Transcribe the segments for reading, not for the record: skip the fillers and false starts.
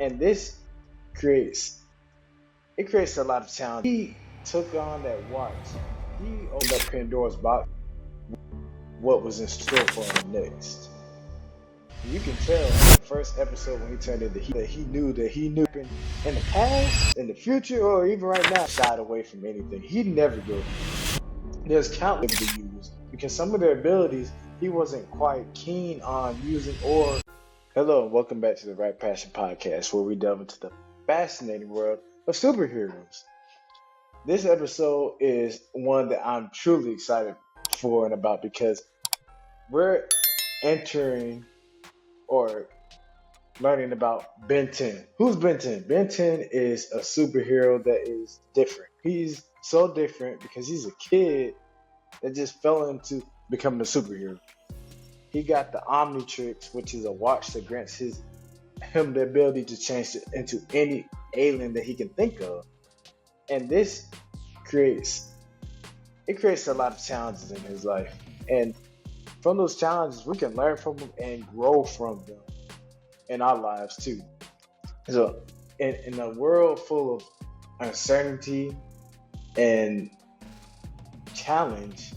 And this creates it creates a lot of challenge. He took on that watch. He opened up Pandora's box, what was in store for him next. You can tell in the first episode when he turned into that he knew in the past, in the future, or even right now, shied away from anything. He'd never go. There's countless to use because some of their abilities he wasn't quite keen on using. Or hello, and welcome back to the Wrightpassion podcast, where we delve into the fascinating world of superheroes. This episode is one that I'm truly excited for and about because we're entering or learning about Ben 10. Who's Ben 10? Ben 10 is a superhero that is different. He's so different because he's a kid that just fell into becoming a superhero. He got the Omnitrix, which is a watch that grants him the ability to change into any alien that he can think of. And this creates a lot of challenges in his life. And from those challenges, we can learn from them and grow from them in our lives too. So, in a world full of uncertainty and challenge,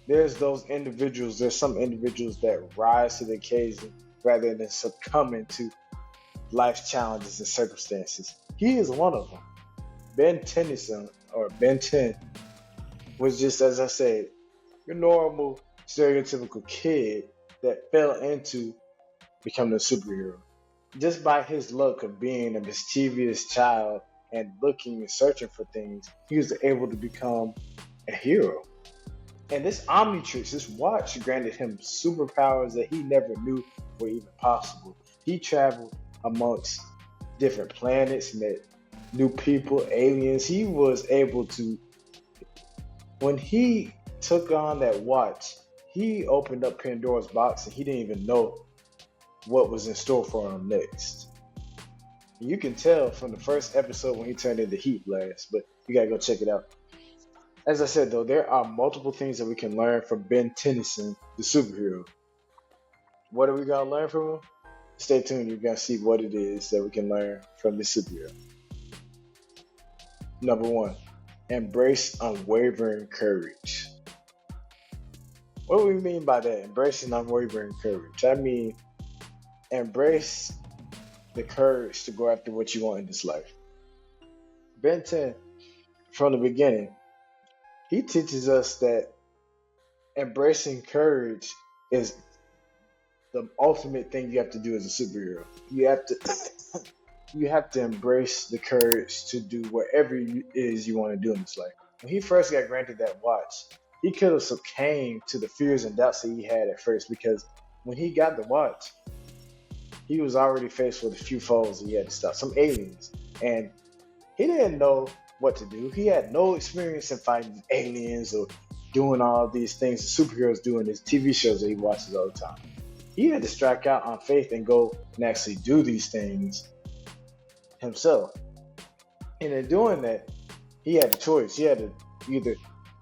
there's some individuals that rise to the occasion rather than succumbing to life's challenges and circumstances. He is one of them. Ben Tennyson, or Ben 10, was just, as I said, your normal stereotypical kid that fell into becoming a superhero. Just by his luck of being a mischievous child and looking and searching for things, he was able to become a hero. And this Omnitrix, this watch, granted him superpowers that he never knew were even possible. He traveled amongst different planets, met new people, aliens. He was able to, when he took on that watch, he opened up Pandora's box and he didn't even know what was in store for him next. You can tell from the first episode when he turned into Heat Blast, but you gotta go check it out. As I said though, there are multiple things that we can learn from Ben Tennyson, the superhero. What are we gonna learn from him? Stay tuned, you're gonna see what it is that we can learn from this superhero. Number 1, embrace unwavering courage. What do we mean by that? Embracing unwavering courage. I mean, embrace the courage to go after what you want in this life. Ben 10, from the beginning, he teaches us that embracing courage is the ultimate thing you have to do as a superhero. You have to embrace the courage to do whatever it is you want to do in this life. When he first got granted that watch, he could have succumbed to the fears and doubts that he had at first, because when he got the watch, he was already faced with a few foes he had to stop, some aliens, and he didn't know what to do. He had no experience in fighting aliens or doing all these things the superheroes do in his TV shows that he watches all the time. He had to strike out on faith and go and actually do these things himself. And in doing that, he had a choice. He had to either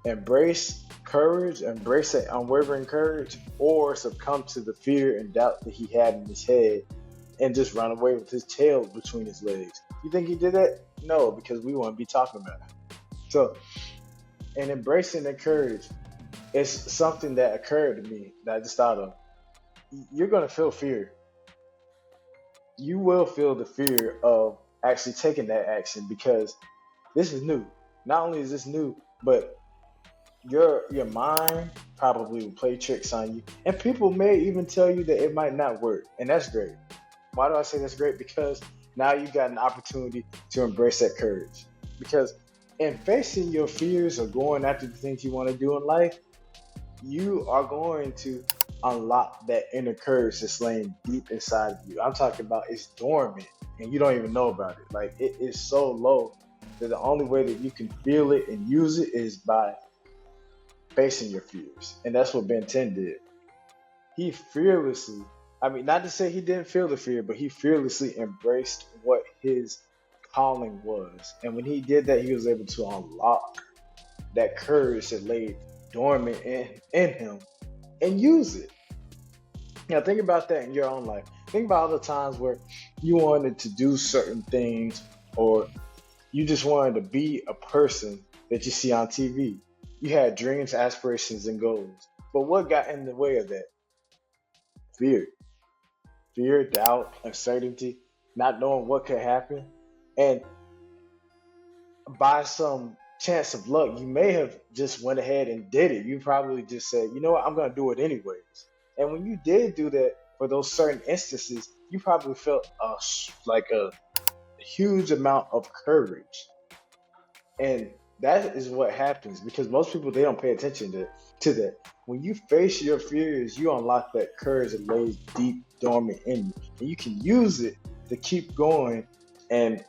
embrace that unwavering courage, or succumb to the fear and doubt that he had in his head and just run away with his tail between his legs. You think he did that? No, because we wouldn't be talking about it. So, and embracing that courage is something that occurred to me that I just thought of. You're going to feel fear. You will feel the fear of actually taking that action, because this is new. Not only is this new, but your mind probably will play tricks on you, and people may even tell you that it might not work, and that's great. Why do I say that's great? Because now you got an opportunity to embrace that courage. Because in facing your fears or going after the things you want to do in life, you are going to unlock that inner courage that's laying deep inside of you. I'm talking about it's dormant and you don't even know about it. Like, it is so low that the only way that you can feel it and use it is by facing your fears. And that's what Ben 10 did. He fearlessly, not to say he didn't feel the fear, but he fearlessly embraced what his calling was. And when he did that, he was able to unlock that courage that lay dormant in him and use it. Now think about that in your own life. Think about all the times where you wanted to do certain things, or you just wanted to be a person that you see on TV. You had dreams, aspirations, and goals. But what got in the way of that? Fear. Fear, doubt, uncertainty, not knowing what could happen. And by some chance of luck, you may have just went ahead and did it. You probably just said, you know what, I'm going to do it anyways. And when you did do that for those certain instances, you probably felt like a huge amount of courage. And that is what happens because most people, they don't pay attention to that. When you face your fears, you unlock that courage that lays deep dormant in you. And you can use it to keep going and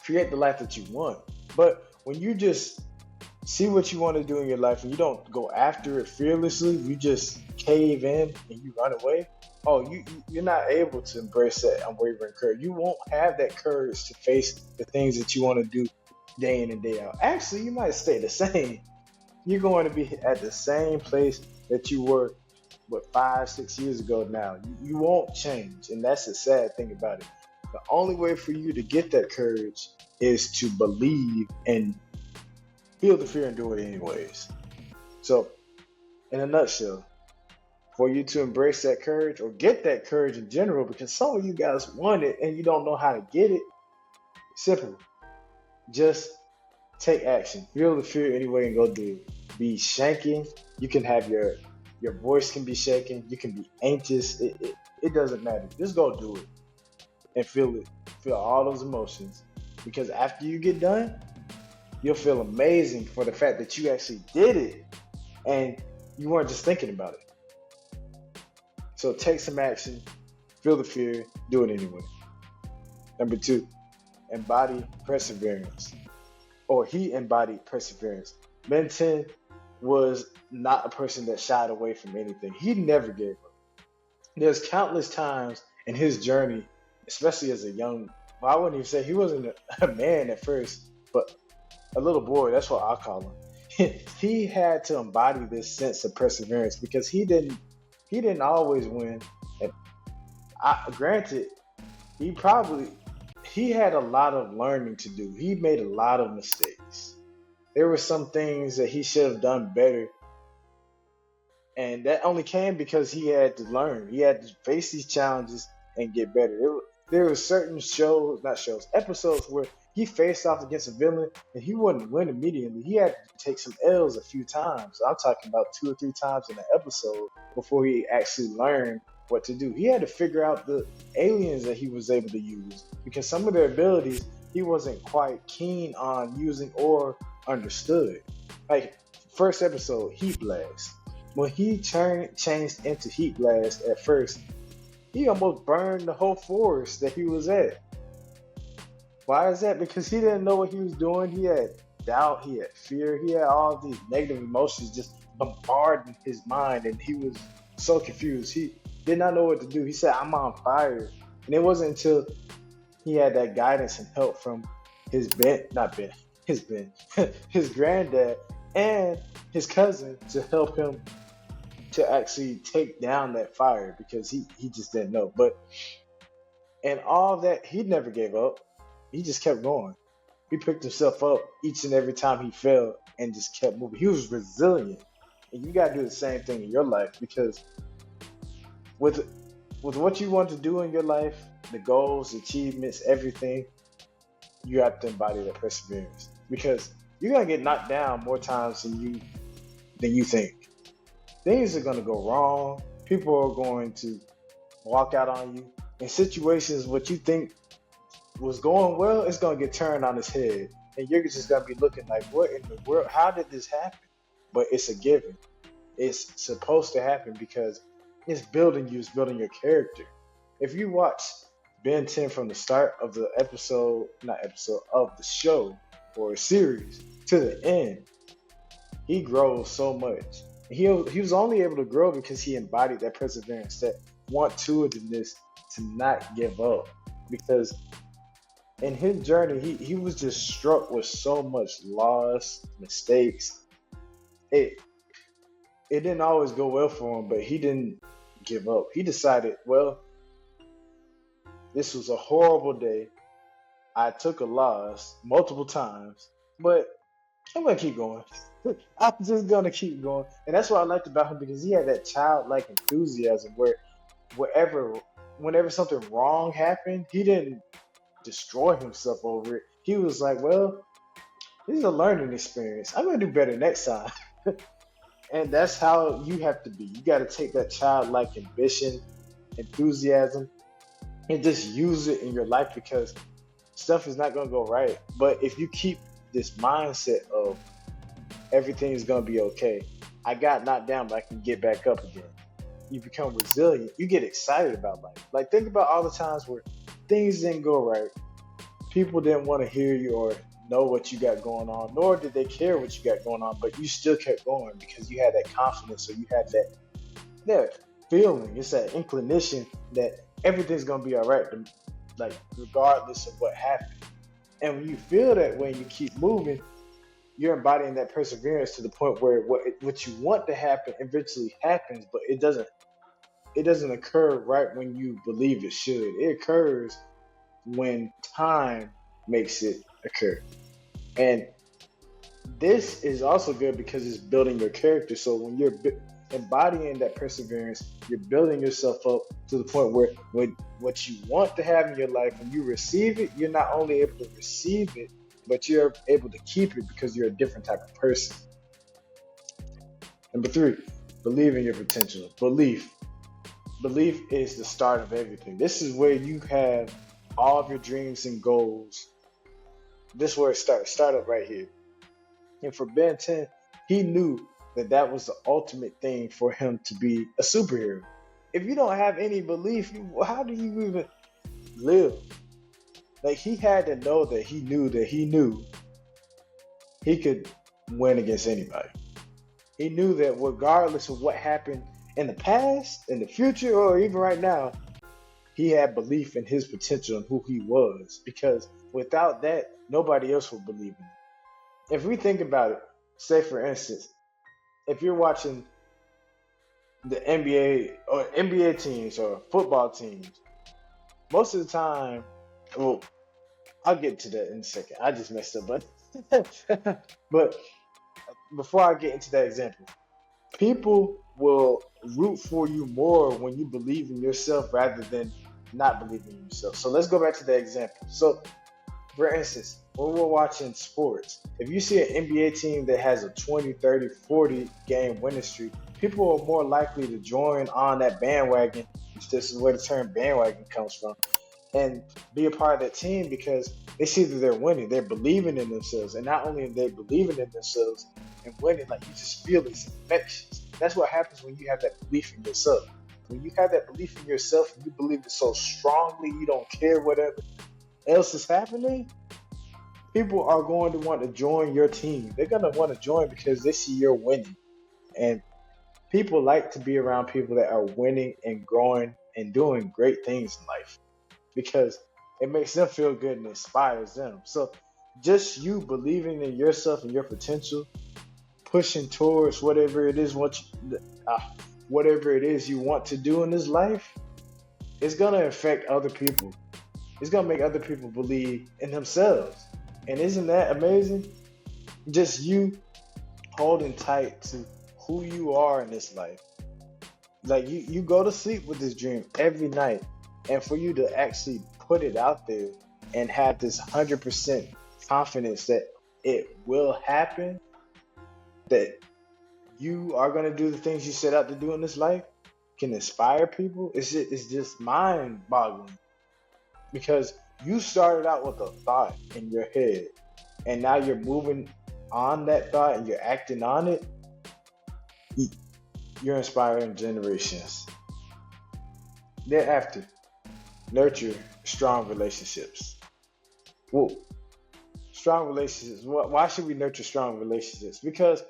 create the life that you want. But when you just see what you want to do in your life and you don't go after it fearlessly, you just cave in and you run away. Oh, you're not able to embrace that unwavering courage. You won't have that courage to face the things that you want to do day in and day out. Actually, you might stay the same. You're going to be at the same place that you were, 5, 6 years ago now. You won't change. And that's the sad thing about it. The only way for you to get that courage is to believe and feel the fear and do it anyways. So, in a nutshell, for you to embrace that courage or get that courage in general, because some of you guys want it and you don't know how to get it, simple. Just take action. Feel the fear anyway and go do it. Be shaking. You can have your voice can be shaking. You can be anxious. It doesn't matter. Just go do it and feel it. Feel all those emotions. Because after you get done, you'll feel amazing for the fact that you actually did it and you weren't just thinking about it. So take some action, feel the fear, do it anyway. Number 2, embody perseverance. Or he embodied perseverance. Ben 10 was not a person that shied away from anything. He never gave up. There's countless times in his journey, especially as a young, well, I wouldn't even say he wasn't a man at first, but a little boy, that's what I call him. He had to embody this sense of perseverance because he didn't always win. And granted, he had a lot of learning to do. He made a lot of mistakes. There were some things that he should have done better. And that only came because he had to learn. He had to face these challenges and get better. There were certain episodes where he faced off against a villain and he wouldn't win immediately. He had to take some L's a few times. I'm talking about 2 or 3 times in an episode before he actually learned what to do. He had to figure out the aliens that he was able to use because some of their abilities he wasn't quite keen on using or understood. Like first episode, Heat Blast. When he changed into Heat Blast at first, he almost burned the whole forest that he was at. Why is that? Because he didn't know what he was doing. He had doubt, he had fear, he had all these negative emotions just bombarding his mind, and he was so confused. He did not know what to do. He said, "I'm on fire." And it wasn't until he had that guidance and help from his his granddad and his cousin to help him to actually take down that fire because he just didn't know. But and all that, he never gave up. He just kept going. He picked himself up each and every time he fell and just kept moving. He was resilient. And you got to do the same thing in your life because with what you want to do in your life, the goals, achievements, everything, you have to embody that perseverance because you're going to get knocked down more times than you think. Things are going to go wrong. People are going to walk out on you. In situations, what you think was going well, it's going to get turned on its head. And you're just going to be looking like, what in the world? How did this happen? But it's a given. It's supposed to happen because it's building you. It's building your character. If you watch Ben 10 from the start of the of the show or series to the end, he grows so much. He was only able to grow because he embodied that perseverance, that want-to-ness to not give up. Because in his journey, he was just struck with so much loss, mistakes. It didn't always go well for him, but he didn't give up. He decided, well, this was a horrible day. I took a loss multiple times, but I'm gonna keep going. I'm just gonna keep going, and that's what I liked about him because he had that childlike enthusiasm where wherever, whenever something wrong happened, he didn't destroy himself over it. He was like, "Well, this is a learning experience. I'm gonna do better next time." And that's how you have to be. You got to take that childlike ambition, enthusiasm, and just use it in your life because stuff is not gonna go right. But if you keep this mindset of everything is gonna be okay. I got knocked down, but I can get back up again. You become resilient. You get excited about life. Like think about all the times where things didn't go right. People didn't want to hear you or know what you got going on, nor did they care what you got going on, but you still kept going because you had that confidence or you had that feeling. It's that inclination that everything's gonna be all right, like regardless of what happened. And when you feel that way and you keep moving, you're embodying that perseverance to the point where what you want to happen eventually happens, but it doesn't occur right when you believe it should. It occurs when time makes it occur. And this is also good because it's building your character. So when you're embodying that perseverance, you're building yourself up to the point where when what you want to have in your life, when you receive it, you're not only able to receive it, but you're able to keep it because you're a different type of person. Number three, believe in your potential. Belief is the start of everything. This is where you have all of your dreams and goals. This is where it starts. Start up right here. And for Ben 10, he knew that that was the ultimate thing for him to be a superhero. If you don't have any belief, how do you even live? Like he had to know that he knew he could win against anybody. He knew that regardless of what happened in the past, in the future, or even right now, he had belief in his potential and who he was. Because without that, nobody else would believe in him. If we think about it, say for instance, if you're watching the NBA or NBA teams or football teams, most of the time, well, I'll get to that in a second. I just messed up, but before I get into that example, people will root for you more when you believe in yourself rather than not believing in yourself. So let's go back to that example. So, for instance, when we're watching sports, if you see an NBA team that has a 20, 30, 40 game winning streak, people are more likely to join on that bandwagon. This is where the term bandwagon comes from, and be a part of that team because they see that they're winning. They're believing in themselves. And not only are they believing in themselves and winning, like you just feel it's infectious. That's what happens when you have that belief in yourself. When you have that belief in yourself and you believe it so strongly, you don't care whatever else is happening, people are going to want to join your team. They're going to want to join because they see you're winning. And people like to be around people that are winning and growing and doing great things in life because it makes them feel good and inspires them. So just you believing in yourself and your potential, pushing towards whatever it is whatever it is you want to do in this life, it's going to affect other people. It's going to make other people believe in themselves. And isn't that amazing? Just you holding tight to who you are in this life. Like you go to sleep with this dream every night, and for you to actually put it out there and have this 100% confidence that it will happen, that you are going to do the things you set out to do in this life, can inspire people. It's just mind boggling because you started out with a thought in your head and now you're moving on that thought and you're acting on it. You're inspiring generations. Thereafter, nurture strong relationships. Whoa. Strong relationships. Why should we nurture strong relationships? Because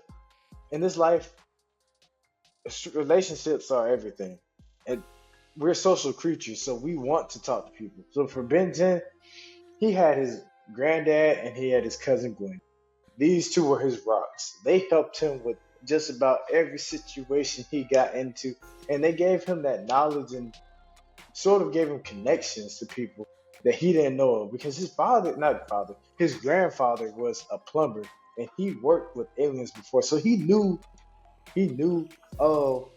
in this life, relationships are everything. And we're social creatures, so we want to talk to people. So for Ben 10, he had his granddad and he had his cousin Gwen. These two were his rocks. They helped him with just about every situation he got into, and they gave him that knowledge and sort of gave him connections to people that he didn't know of because his father, not father, his grandfather was a plumber and he worked with aliens before, so he knew of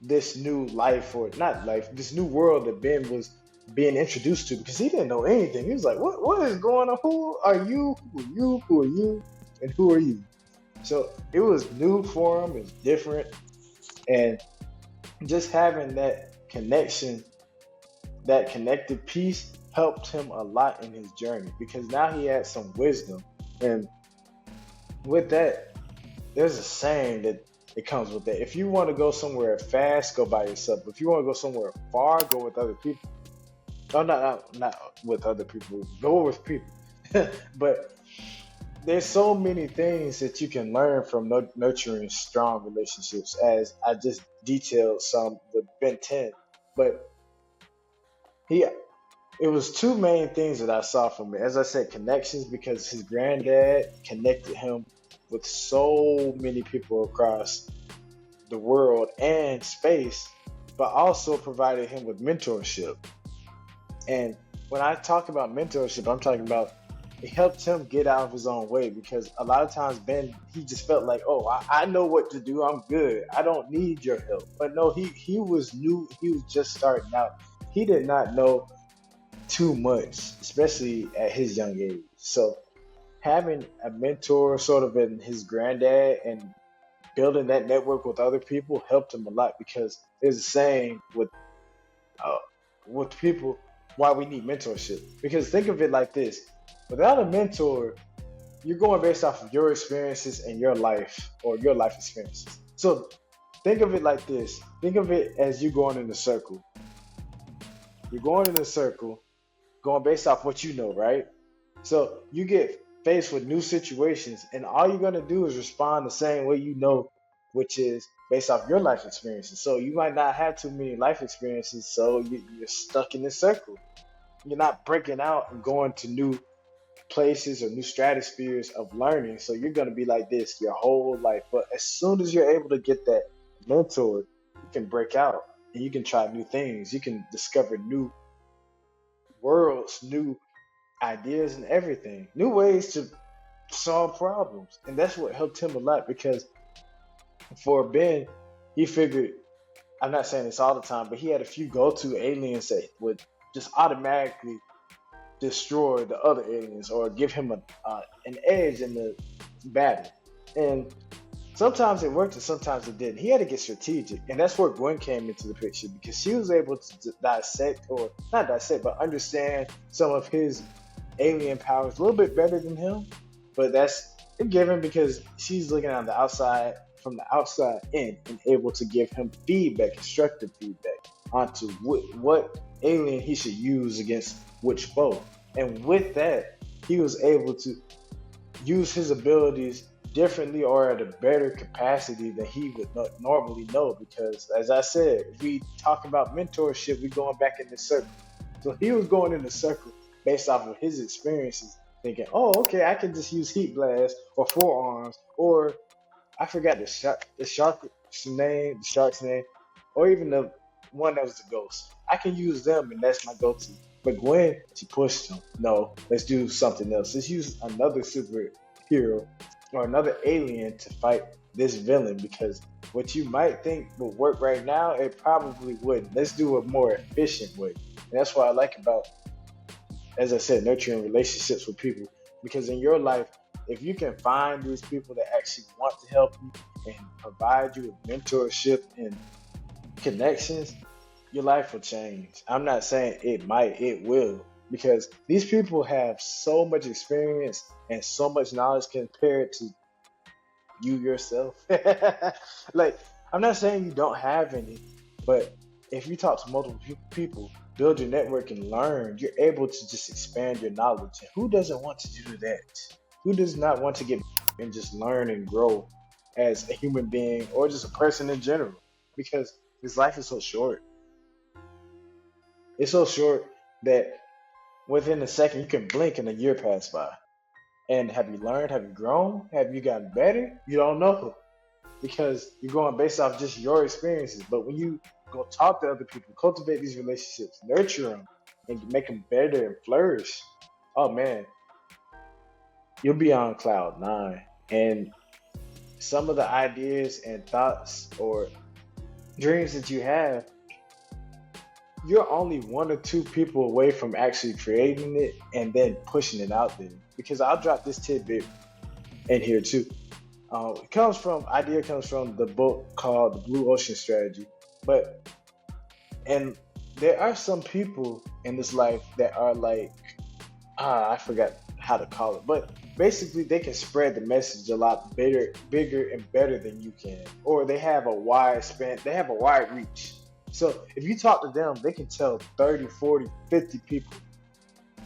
this new life or not life, this new world that Ben was being introduced to because he didn't know anything. He was like, "What is going on? Who are you? Who are you? Who are you? And who are you?" So it was new for him. It's different, and just having that connection, that connected piece, helped him a lot in his journey because now he had some wisdom, and with that, there's a saying that it comes with that. If you want to go somewhere fast, go by yourself. If you want to go somewhere far, go with other people. Oh, not with other people. Go with people. But there's so many things that you can learn from nurturing strong relationships, as I just detailed some with Ben 10. But he, it was two main things that I saw from it. As I said, connections because his granddad connected him with so many people across the world and space, but also provided him with mentorship. And when I talk about mentorship, I'm talking about it helped him get out of his own way because a lot of times Ben he just felt like, oh, I know what to do. I'm good. I don't need your help. But no, he was new. He was just starting out. He did not know too much, especially at his young age. So having a mentor sort of in his granddad and building that network with other people helped him a lot because there's a saying uh, with people why we need mentorship. Because think of it like this: without a mentor, you're going based off of your experiences and your life or your life experiences. So think of it like this: think of it as you going in a circle. You're going in a circle, going based off what you know, right? So you get faced with new situations, and all you're gonna do is respond the same way you know, which is based off your life experiences. So you might not have too many life experiences, so you're stuck in this circle. You're not breaking out and going to new places or new stratospheres of learning. So you're gonna be like this your whole life. But as soon as you're able to get that mentor, you can break out and you can try new things. You can discover new worlds, new ideas and everything, new ways to solve problems. And that's what helped him a lot because for Ben, he figured, I'm not saying this all the time, but he had a few go to aliens that would just automatically destroy the other aliens or give him an edge in the battle. And sometimes it worked and sometimes it didn't. He had to get strategic. And that's where Gwen came into the picture because she was able to dissect, or not dissect, but understand some of his alien powers a little bit better than him. But that's a given because she's looking on the outside, from the outside in, and able to give him feedback, constructive feedback onto what alien he should use against which foe. And with that, he was able to use his abilities differently or at a better capacity than he would not normally know. Because, as I said, if we talk about mentorship, we're going back in the circle. So he was going in the circle based off of his experiences, thinking, "Oh, okay, I can just use heat blast or forearms, or I forgot the shark's name, or even the one that was the ghost. I can use them, and that's my go-to." But Gwen, she pushed him. No, let's do something else. Let's use another superhero or another alien to fight this villain because what you might think would work right now, it probably wouldn't. Let's do a more efficient way. And that's what I like about, as I said, nurturing relationships with people. Because in your life, if you can find these people that actually want to help you and provide you with mentorship and connections, your life will change. I'm not saying it might, it will. Because these people have so much experience and so much knowledge compared to you yourself. Like, I'm not saying you don't have any, but if you talk to multiple people, build your network and learn, you're able to just expand your knowledge. And who doesn't want to do that? Who does not want to get and just learn and grow as a human being or just a person in general? Because this life is so short. It's so short that within a second you can blink and a year pass by. And have you learned? Have you grown? Have you gotten better? You don't know. because you're going based off just your experiences. But when you go talk to other people, cultivate these relationships, nurture them, and make them better and flourish, oh man, you'll be on cloud nine. And some of the ideas and thoughts or dreams that you have, you're only one or two people away from actually creating it and then pushing it out there. Because I'll drop this tidbit in here too. Idea comes from the book called The Blue Ocean Strategy. But and there are some people in this life that are like, I forgot how to call it, but basically they can spread the message a lot bigger and better than you can, or they have a wide span, they have a wide reach. So if you talk to them, they can tell 30, 40, 50 people,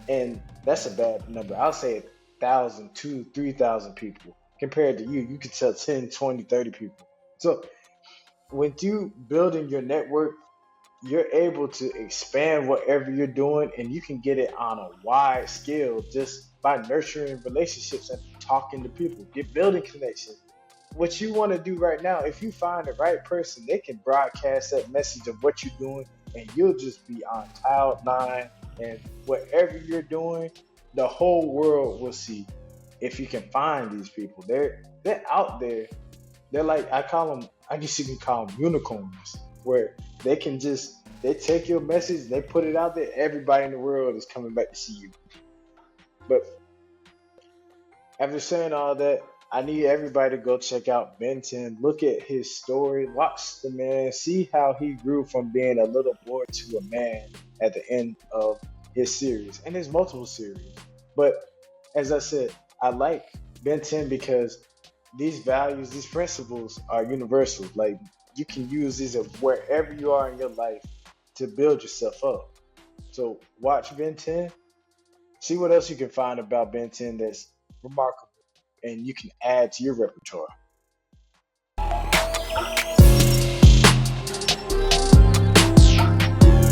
and that's a bad number. I'll say 1,000, 2, 3,000 people. Compared to you can tell 10, 20, 30 people. So when you building your network, you're able to expand whatever you're doing, and you can get it on a wide scale just by nurturing relationships and talking to people, get building connections. What you want to do right now, if you find the right person, they can broadcast that message of what you're doing, and you'll just be on cloud nine. And whatever you're doing, the whole world will see. If you can find these people, they're out there. They're like, I guess you can call them unicorns, where they take your message, they put it out there. Everybody in the world is coming back to see you. But after saying all that, I need everybody to go check out Ben 10. Look at his story. Watch the man. See how he grew from being a little boy to a man at the end of his series and his multiple series. But as I said, I like Ben 10 because these values, these principles are universal. Like, you can use these wherever you are in your life to build yourself up. So watch Ben 10. See what else you can find about Ben 10 that's remarkable and you can add to your repertoire.